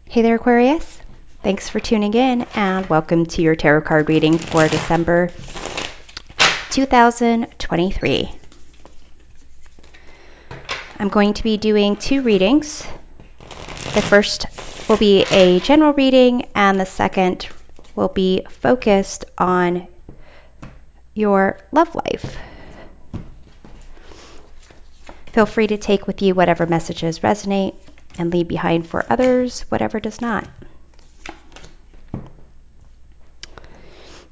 Hey there, Aquarius. Thanks for tuning in and welcome to your tarot card reading for December 2023. I'm going to be doing two readings. The first will be a general reading and the second will be focused on your love life. Feel free to take with you whatever messages resonate and leave behind for others whatever does not.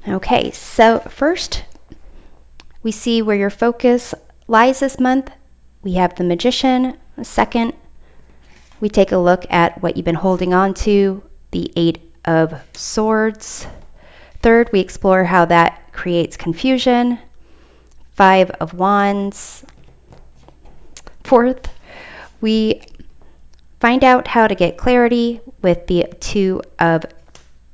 Okay, so first we see where your focus lies this month. We have the Magician. Second, we take a look at what you've been holding on to, the Eight of Swords. Third, we explore how that creates confusion, Five of Wands. Fourth, we find out how to get clarity with the Two of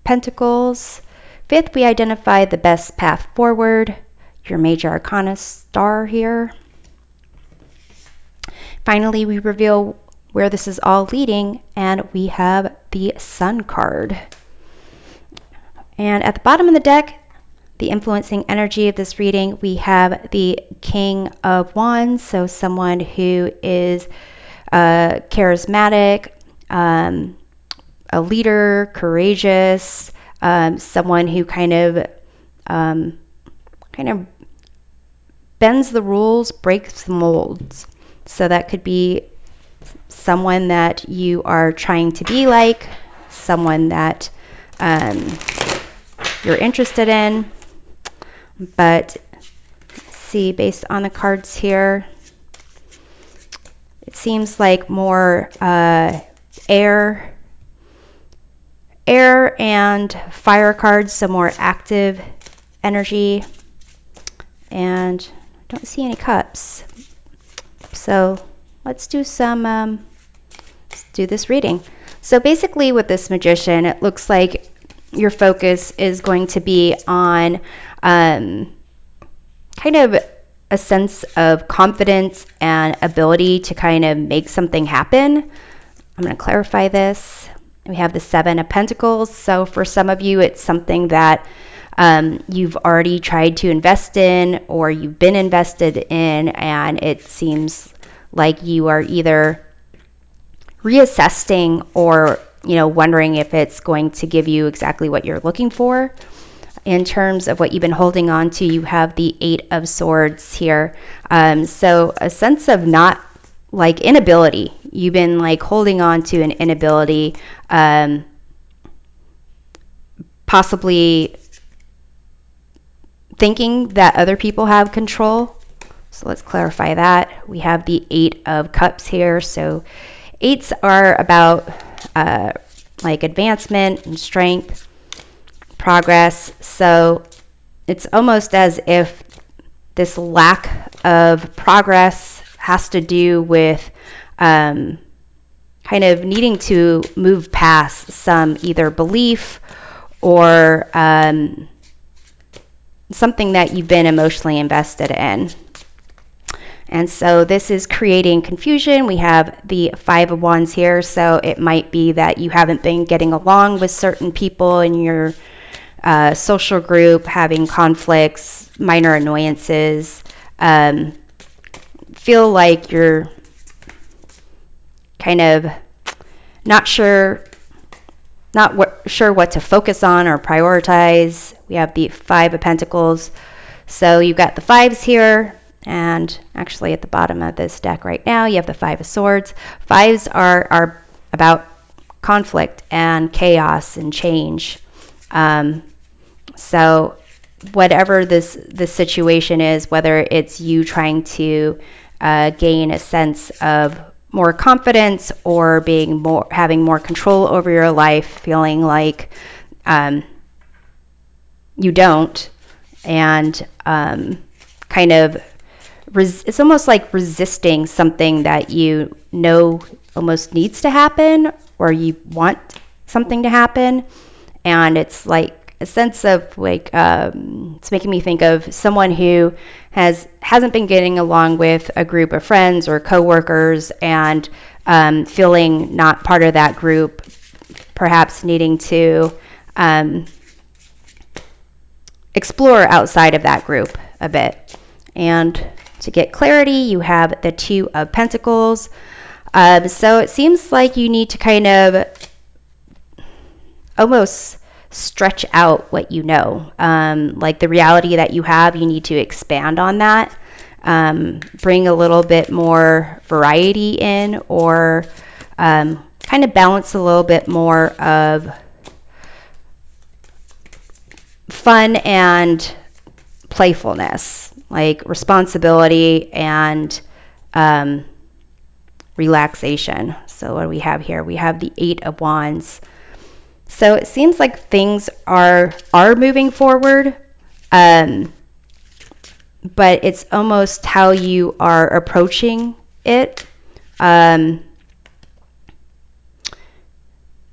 Pentacles. Fifth, we identify the best path forward, your Major Arcana star here. Finally, we reveal where this is all leading, and we have the Sun card. And at the bottom of the deck, the influencing energy of this reading, we have the King of Wands, so someone who is charismatic, a leader, courageous, someone who kind of bends the rules, breaks the molds. So that could be someone that you are trying to be like, someone that you're interested in. But see, based on the cards here, it seems like more air and fire cards, some more active energy, and I don't see any cups. So let's do this reading. So basically with this Magician, it looks like your focus is going to be on kind of a sense of confidence and ability to kind of make something happen. I'm going to clarify this. We have the Seven of Pentacles. So for some of you, it's something that you've already tried to invest in or you've been invested in, and it seems like you are either reassessing or, wondering if it's going to give you exactly what you're looking for. In terms of what you've been holding on to, you have the Eight of Swords here. So a sense of not like inability. You've been like holding on to an inability, possibly thinking that other people have control. So let's clarify that. We have the Eight of Cups here. So eights are about like advancement and strength, progress. So it's almost as if this lack of progress has to do with kind of needing to move past some either belief or something that you've been emotionally invested in. And so this is creating confusion. We have the Five of Wands here. So it might be that you haven't been getting along with certain people in your social group, having conflicts, minor annoyances, feel like you're kind of not sure what to focus on or prioritize. We have the Five of Pentacles. So you've got the fives here, and actually at the bottom of this deck right now, you have the Five of Swords. Fives are about conflict and chaos and change. So whatever this situation is, whether it's you trying to gain a sense of more confidence or having more control over your life, feeling like you don't, and kind of it's almost like resisting something that you know almost needs to happen, or you want something to happen, and it's like a sense of like it's making me think of someone who hasn't been getting along with a group of friends or coworkers, and feeling not part of that group, perhaps needing to explore outside of that group a bit. And to get clarity, you have the Two of Pentacles. So it seems like you need to kind of almost stretch out what you know. Like the reality that you have, you need to expand on that. Bring a little bit more variety in, or kind of balance a little bit more of fun and playfulness, like responsibility and relaxation. So what do we have here? We have the Eight of Wands. So it seems like things are moving forward, but it's almost how you are approaching it.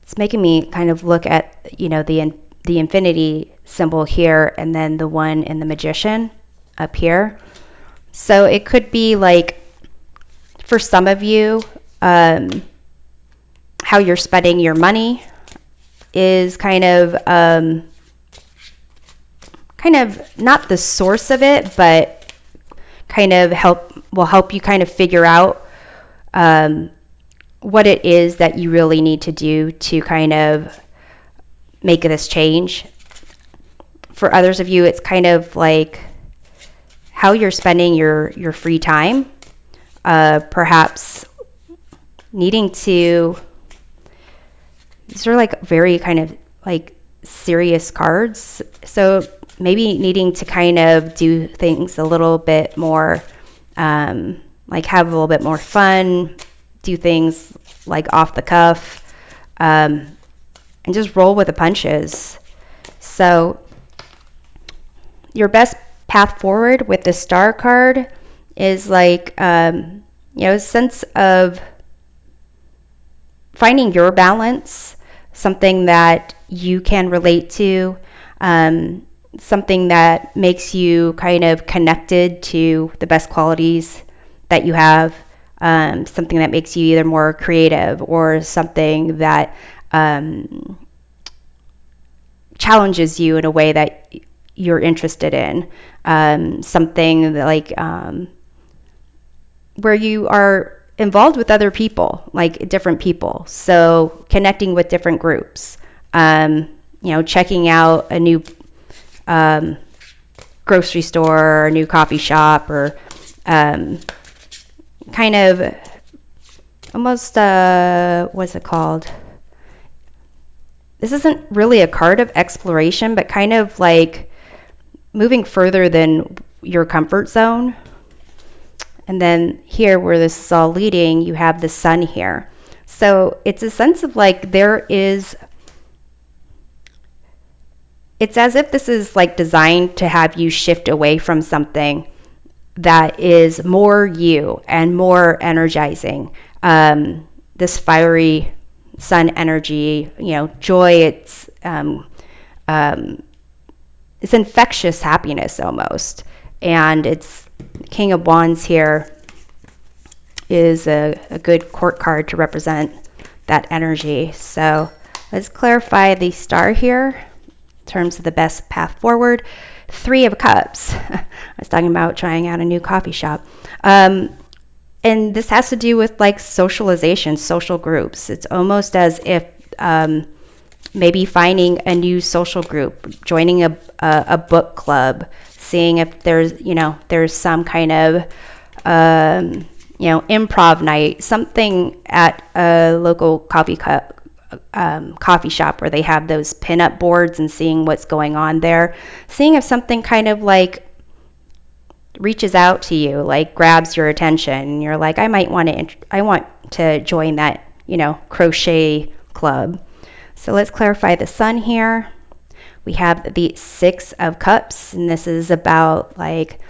It's making me kind of look at, you know, the infinity symbol here, and then the one in the Magician up here. So it could be like, for some of you, how you're spending your money is kind of not the source of it, but kind of will help you kind of figure out what it is that you really need to do to kind of make this change. For others of you, it's kind of like how you're spending your free time. Perhaps needing to, these are like very kind of like serious cards. So maybe needing to kind of do things a little bit more, like have a little bit more fun, do things like off the cuff, and just roll with the punches. So your best path forward with the Star card is like, a sense of finding your balance, something that you can relate to, something that makes you kind of connected to the best qualities that you have, something that makes you either more creative or something that challenges you in a way that you're interested in, something that like where you are involved with other people, like different people. So connecting with different groups, checking out a new grocery store or a new coffee shop, or kind of almost, what's it called? This isn't really a card of exploration, but kind of like moving further than your comfort zone. And then here, where this is all leading, you have the Sun here. So it's a sense of like it's as if this is like designed to have you shift away from something that is more you and more energizing. This fiery Sun energy, joy, it's infectious happiness almost. And it's King of Wands here is a good court card to represent that energy. So let's clarify the Star here in terms of the best path forward. Three of Cups. I was talking about trying out a new coffee shop. And this has to do with like socialization, social groups. It's almost as if maybe finding a new social group, joining a book club, seeing if there's some kind of improv night, something at a local coffee shop where they have those pin-up boards, and seeing what's going on there, seeing if something kind of like reaches out to you, like grabs your attention, and you're like, I want to join that crochet club. So let's clarify the Sun here. We have the Six of Cups, and this is about like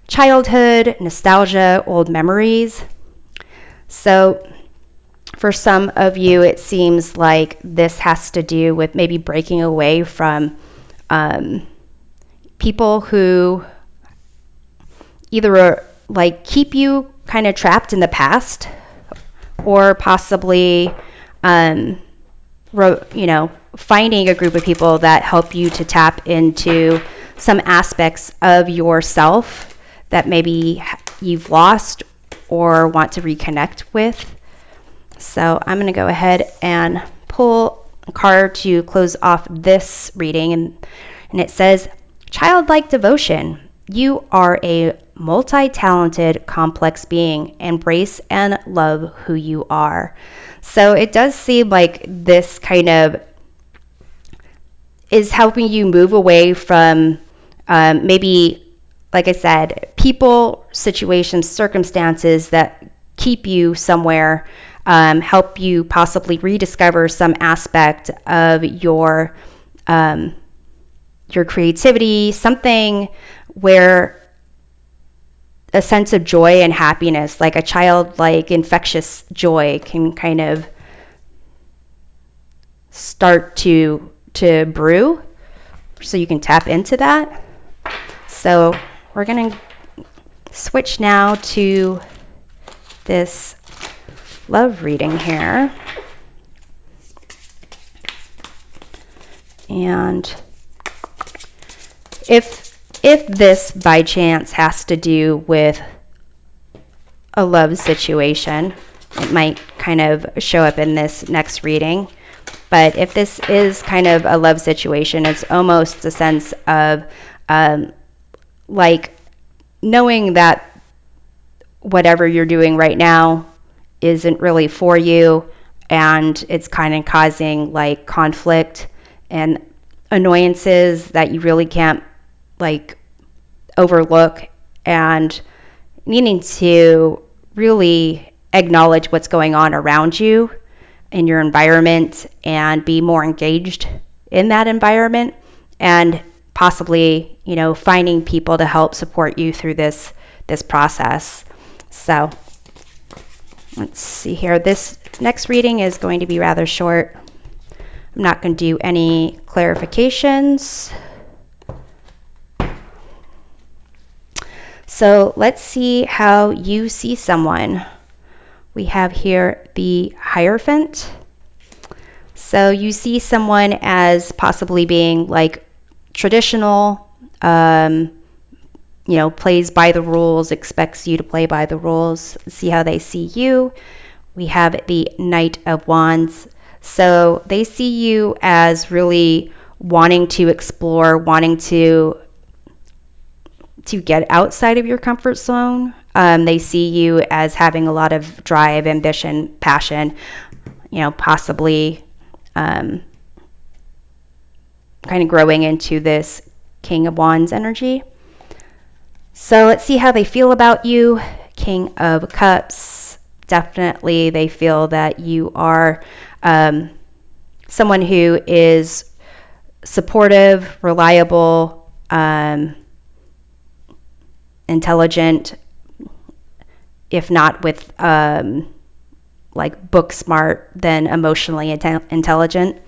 childhood, nostalgia, old memories. So for some of you, it seems like this has to do with maybe breaking away from people who either like keep you kind of trapped in the past, or possibly finding a group of people that help you to tap into some aspects of yourself that maybe you've lost or want to reconnect with. So I'm going to go ahead and pull a card to close off this reading, and it says, childlike devotion. You are a multi-talented, complex being. Embrace and love who you are. So it does seem like this kind of is helping you move away from maybe, like I said, people, situations, circumstances that keep you somewhere, help you possibly rediscover some aspect of your creativity, something where a sense of joy and happiness, like a childlike infectious joy, can kind of start to brew, so you can tap into that. So we're going to switch now to this love reading here. And if this by chance has to do with a love situation, it might kind of show up in this next reading. But if this is kind of a love situation, it's almost a sense of like knowing that whatever you're doing right now isn't really for you, and it's kind of causing like conflict and annoyances that you really can't like overlook, and needing to really acknowledge what's going on around you in your environment and be more engaged in that environment, and possibly, finding people to help support you through this process. So let's see here. This next reading is going to be rather short. I'm not going to do any clarifications. So let's see how you see someone. We have here the Hierophant. So you see someone as possibly being like traditional, plays by the rules, expects you to play by the rules. See how they see you. We have the Knight of Wands. So they see you as really wanting to explore, wanting to get outside of your comfort zone. They see you as having a lot of drive, ambition, passion, possibly kind of growing into this King of Wands energy. So let's see how they feel about you. King of Cups. Definitely they feel that you are someone who is supportive, reliable, intelligent, if not with like book smart, then emotionally intelligent.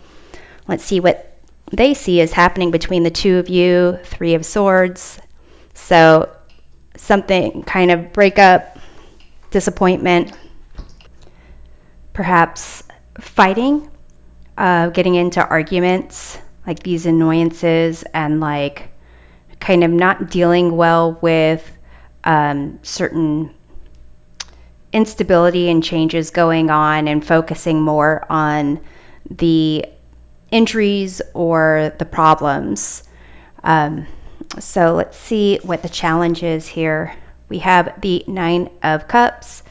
Let's see what they see is happening between the two of you. Three of Swords. So something kind of breakup, disappointment, perhaps fighting, getting into arguments, like these annoyances, and like kind of not dealing well with certain instability and changes going on, and focusing more on the injuries or the problems. So let's see what the challenge is here. We have the Nine of Cups.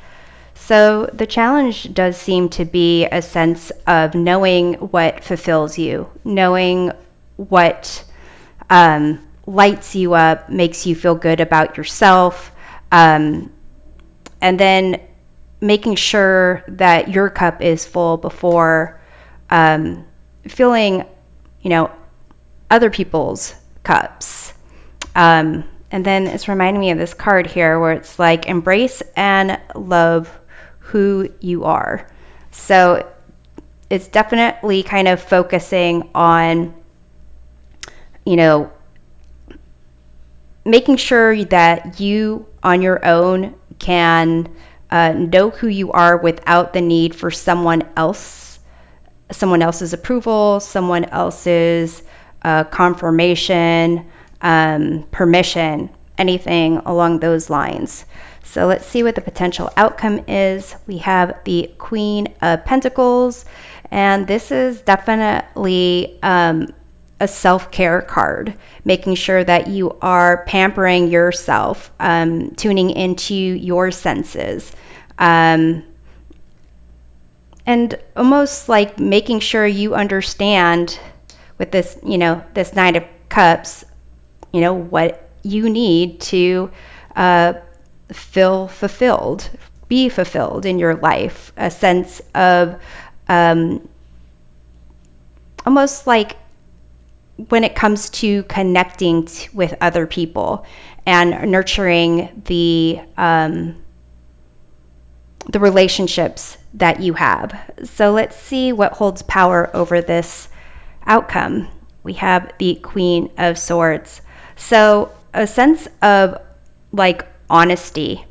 So the challenge does seem to be a sense of knowing what fulfills you, knowing what lights you up, makes you feel good about yourself, and then making sure that your cup is full before filling, other people's cups. And then it's reminding me of this card here where it's like, embrace and love who you are. So it's definitely kind of focusing on, making sure that you on your own can know who you are without the need for someone else someone else's approval, someone else's confirmation, permission, anything along those lines. So let's see what the potential outcome is. We have the Queen of Pentacles, and this is definitely a self-care card, making sure that you are pampering yourself, tuning into your senses, and almost like making sure you understand with this, this Nine of Cups, what you need to be fulfilled in your life. A sense of almost like when it comes to connecting with other people and nurturing the relationships that you have. So let's see what holds power over this outcome. We have the Queen of Swords. So a sense of like honesty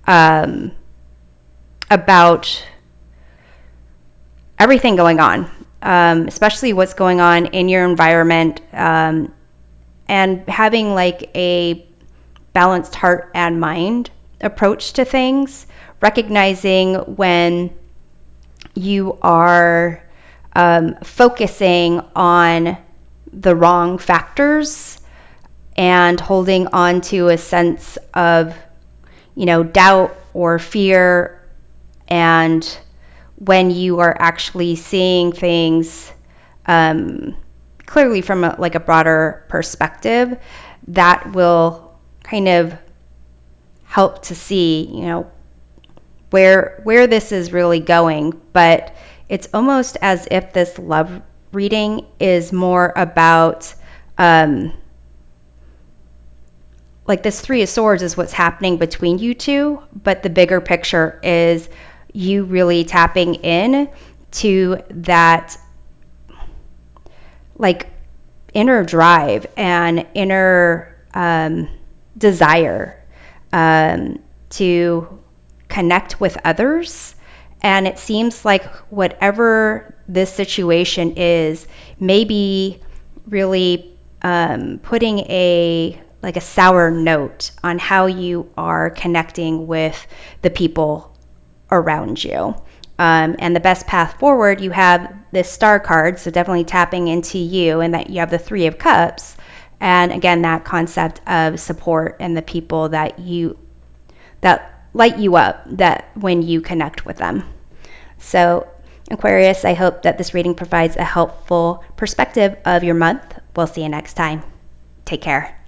about everything going on, especially what's going on in your environment, and having like a balanced heart and mind approach to things, recognizing when you are focusing on the wrong factors and holding on to a sense of, doubt or fear, and when you are actually seeing things clearly from a broader perspective, that will kind of help to see, where this is really going. But it's almost as if this love reading is more about like this Three of Swords is what's happening between you two, but the bigger picture is you really tapping in to that like inner drive and inner desire to connect with others. And it seems like whatever this situation is, maybe really putting a sour note on how you are connecting with the people around you. And the best path forward, you have this Star card, so definitely tapping into you, and that you have the Three of Cups. And again, that concept of support and the people that light you up, that when you connect with them. So Aquarius, I hope that this reading provides a helpful perspective of your month. We'll see you next time. Take care.